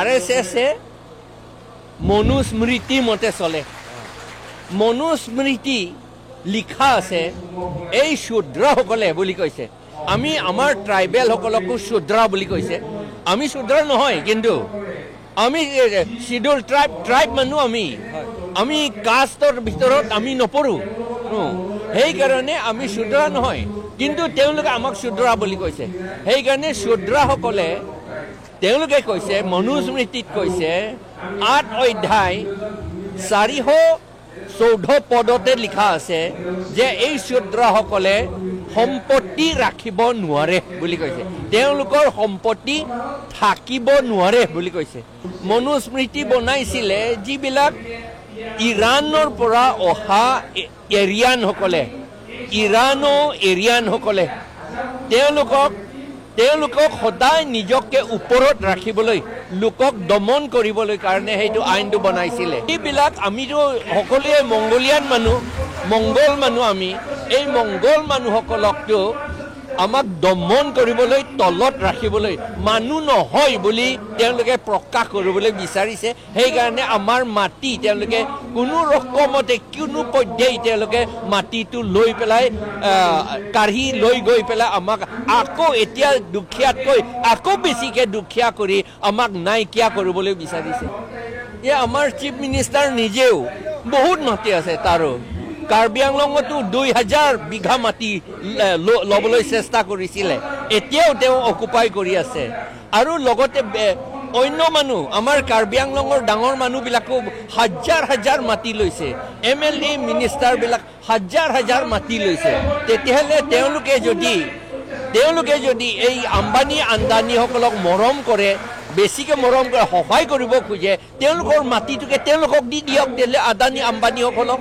RSS Manusmriti মতে চলে মনুস্মৃতি লিখা আছে এই শূদ্ৰসকলে বুলি কৈছে আমি আমাৰ ট্ৰাইবেল সকলকো শূদ্ৰ বুলি কৈছে আমি শূদ্ৰ নহয় কিন্তু আমি শিডিউল ট্ৰাইব মানুহ আমি কাষ্টৰ ভিতৰত আমি নপৰো সেইকাৰণে আমি শূদ্ৰ নহয় কিন্তু তেওঁলোকে আমাক শূদ্ৰ বুলি কৈছে সেইকাৰণে শূদ্ৰসকলে তেওঁলোকে কৈছে মনুস্মৃতিত কৈছে 8 অধ্যায় 414 পদতে লিখা আছে যে এই শূদ্ৰসকলে সম্পত্তি ৰাখিব নোৱাৰে বুলি কৈছে তেওঁলোকৰ সম্পত্তি থাকিব নোৱাৰে বুলি কৈছে মনুস্মৃতি বনাইছিলে যিবিলাক ইৰাণৰ পৰা অহা এৰিয়ানসকলে তেওঁলোকক সদায় নিজকে ওপৰত ৰাখিবলৈ লোকক দমন কৰিবলৈ কাৰণে সেইটো আইনটো বনাইছিলে এইবিলাক আমিতো সকলোৱে মংগল মানুহ আমি এই মংগল মানুহসকলকতো আমাক দমন কৰিবলৈ তলত ৰাখিবলৈ মানুহ নহয় বুলি তেওঁলোকে প্ৰকাশ কৰিবলৈ বিচাৰিছে সেইকাৰণে আমাৰ মাটি তেওঁলোকে কোনো ৰকমতে কোনো পৰ্যায় তেওঁলোকে মাটিটো লৈ পেলাই কাঢ়ি লৈ গৈ পেলাই আমাক আকৌ এতিয়া দুখীয়াতকৈ আকৌ বেছিকৈ দুখীয়া কৰি আমাক নাইকিয়া কৰিবলৈ বিচাৰিছে আমাৰ চিফ মিনিষ্টাৰ নিজেও বহুত মাটি আছে তাৰো কাৰ্বি আংলঙতো 2000 বিঘা মাটি ল'বলৈ চেষ্টা কৰিছিলে এতিয়াও তেওঁ অকুপাই কৰি আছে আৰু লগতে অন্য মানুহ আমাৰ কাৰ্বি আংলঙৰ ডাঙৰ মানুহবিলাকো হাজাৰ মাটি লৈছে MLA মিনিষ্টাৰবিলাক হাজাৰ মাটি লৈছে তেতিয়াহ'লে তেওঁলোকে যদি এই আম্বানীসকলক মৰম কৰে বেছিকৈ মৰম কৰে সহায় কৰিব খোজে তেওঁলোকৰ মাটিটোকে তেওঁলোকক দি দিয়ক তেতিয়াহ'লে আম্বানীসকলক